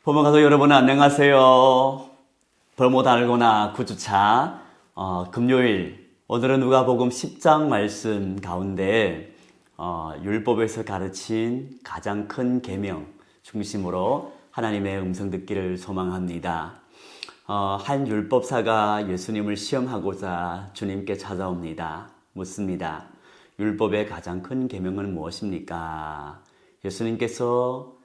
부모가족 여러분 안녕하세요. 벌못 알거나 구주차 금요일 오늘은 누가복음 10장 말씀 가운데 율법에서 가르친 가장 큰 계명 중심으로 하나님의 음성 듣기를 소망합니다. 한 율법사가 예수님을 시험하고자 주님께 찾아옵니다. 묻습니다. 율법의 가장 큰 계명은 무엇입니까? 예수님께서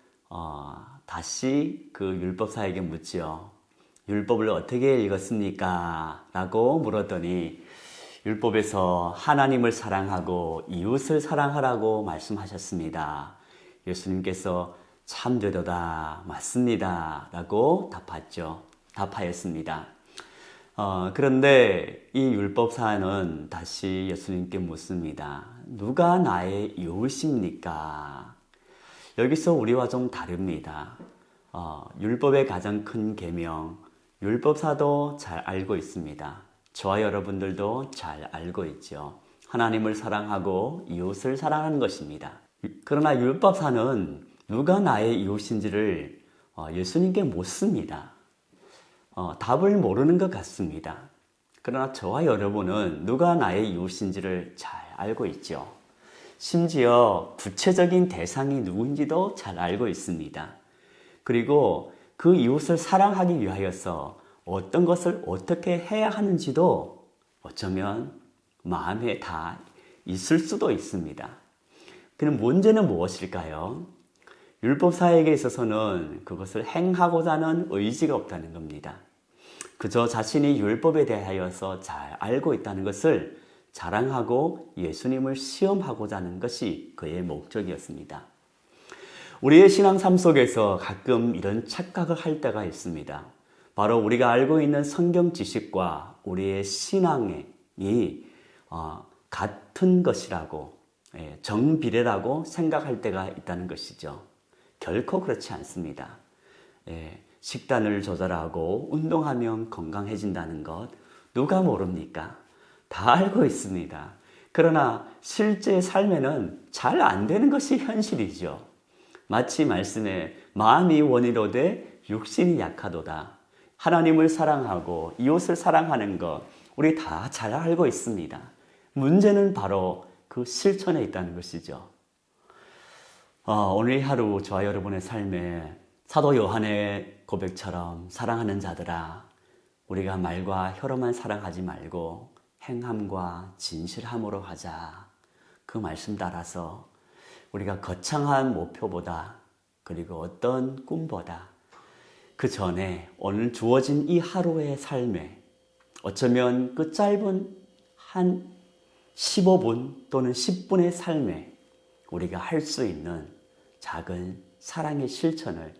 다시 그 율법사에게 묻지요. 율법을 어떻게 읽었습니까? 라고 물었더니 율법에서 하나님을 사랑하고 이웃을 사랑하라고 말씀하셨습니다. 예수님께서 참되도다 맞습니다 라고 답하였습니다. 그런데 이 율법사는 다시 예수님께 묻습니다. 누가 나의 이웃입니까? 여기서 우리와 좀 다릅니다. 율법의 가장 큰 계명, 율법사도 잘 알고 있습니다. 저와 여러분들도 잘 알고 있죠. 하나님을 사랑하고 이웃을 사랑하는 것입니다. 그러나 율법사는 누가 나의 이웃인지를 예수님께 묻습니다. 답을 모르는 것 같습니다. 그러나 저와 여러분은 누가 나의 이웃인지를 잘 알고 있죠. 심지어 구체적인 대상이 누군지도 잘 알고 있습니다. 그리고 그 이웃을 사랑하기 위하여서 어떤 것을 어떻게 해야 하는지도 어쩌면 마음에 다 있을 수도 있습니다. 그럼 문제는 무엇일까요? 율법사에게 있어서는 그것을 행하고자 하는 의지가 없다는 겁니다. 그저 자신이 율법에 대하여서 잘 알고 있다는 것을 자랑하고 예수님을 시험하고자 하는 것이 그의 목적이었습니다. 우리의 신앙 삶 속에서 가끔 이런 착각을 할 때가 있습니다. 바로 우리가 알고 있는 성경 지식과 우리의 신앙이 같은 것이라고 정비례라고 생각할 때가 있다는 것이죠. 결코 그렇지 않습니다. 식단을 조절하고 운동하면 건강해진다는 것 누가 모릅니까? 다 알고 있습니다. 그러나 실제 삶에는 잘 안 되는 것이 현실이죠. 마치 말씀에 마음이 원이로되 육신이 약하도다. 하나님을 사랑하고 이웃을 사랑하는 것 우리 다 잘 알고 있습니다. 문제는 바로 그 실천에 있다는 것이죠. 오늘 하루 저와 여러분의 삶에 사도 요한의 고백처럼 사랑하는 자들아 우리가 말과 혀로만 사랑하지 말고 행함과 진실함으로 하자. 그 말씀 따라서 우리가 거창한 목표보다 그리고 어떤 꿈보다 그 전에 오늘 주어진 이 하루의 삶에 어쩌면 그 짧은 한 15분 또는 10분의 삶에 우리가 할 수 있는 작은 사랑의 실천을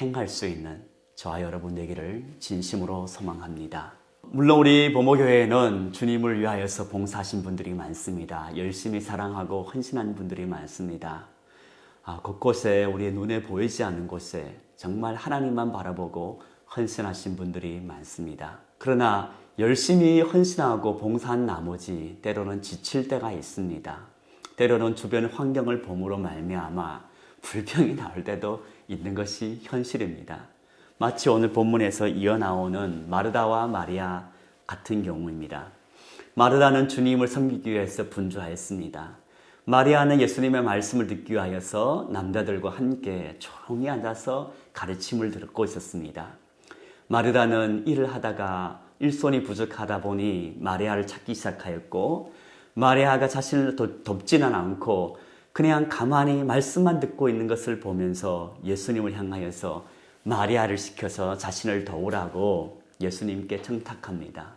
행할 수 있는 저와 여러분 되기를 진심으로 소망합니다. 물론 우리 보모교회에는 주님을 위하여서 봉사하신 분들이 많습니다. 열심히 사랑하고 헌신한 분들이 많습니다. 곳곳에 우리의 눈에 보이지 않는 곳에 정말 하나님만 바라보고 헌신하신 분들이 많습니다. 그러나 열심히 헌신하고 봉사한 나머지 때로는 지칠 때가 있습니다. 때로는 주변 환경을 봄으로 말미암아 불평이 나올 때도 있는 것이 현실입니다. 마치 오늘 본문에서 이어나오는 마르다와 마리아 같은 경우입니다. 마르다는 주님을 섬기기 위해서 분주하였습니다. 마리아는 예수님의 말씀을 듣기 위하여서 남자들과 함께 조용히 앉아서 가르침을 듣고 있었습니다. 마르다는 일을 하다가 일손이 부족하다 보니 마리아를 찾기 시작하였고 마리아가 자신을 돕지는 않고 그냥 가만히 말씀만 듣고 있는 것을 보면서 예수님을 향하여서 마리아를 시켜서 자신을 도우라고 예수님께 청탁합니다.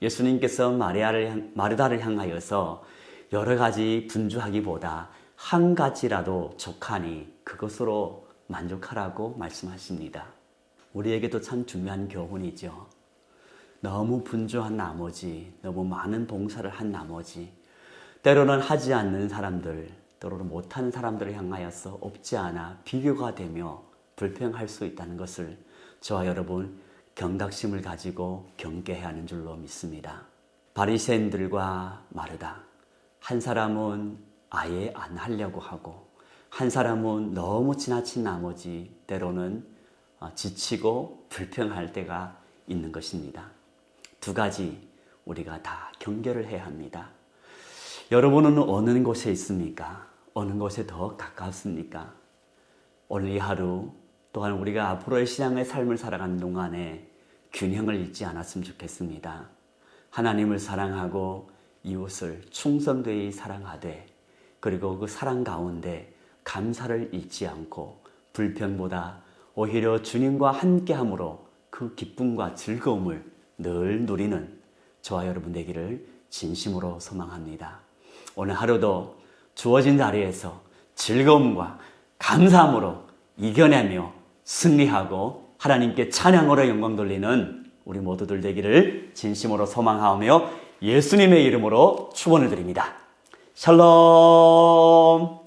예수님께서 마르다를 향하여서 여러 가지 분주하기보다 한 가지라도 족하니 그것으로 만족하라고 말씀하십니다. 우리에게도 참 중요한 교훈이죠. 너무 분주한 나머지, 너무 많은 봉사를 한 나머지 때로는 하지 않는 사람들, 때로는 못하는 사람들을 향하여서 없지 않아 비교가 되며 불평할 수 있다는 것을 저와 여러분 경각심을 가지고 경계해야 하는 줄로 믿습니다. 바리새인들과 마르다 한 사람은 아예 안 하려고 하고 한 사람은 너무 지나친 나머지 때로는 지치고 불평할 때가 있는 것입니다. 두 가지 우리가 다 경계를 해야 합니다. 여러분은 어느 곳에 있습니까? 어느 곳에 더 가깝습니까? 오늘 이 하루 또한 우리가 앞으로의 신앙의 삶을 살아가는 동안에 균형을 잃지 않았으면 좋겠습니다. 하나님을 사랑하고 이웃을 충성되이 사랑하되 그리고 그 사랑 가운데 감사를 잊지 않고 불평보다 오히려 주님과 함께함으로 그 기쁨과 즐거움을 늘 누리는 저와 여러분 되기를 진심으로 소망합니다. 오늘 하루도 주어진 자리에서 즐거움과 감사함으로 이겨내며 승리하고 하나님께 찬양으로 영광 돌리는 우리 모두들 되기를 진심으로 소망하며 예수님의 이름으로 축원을 드립니다. 샬롬.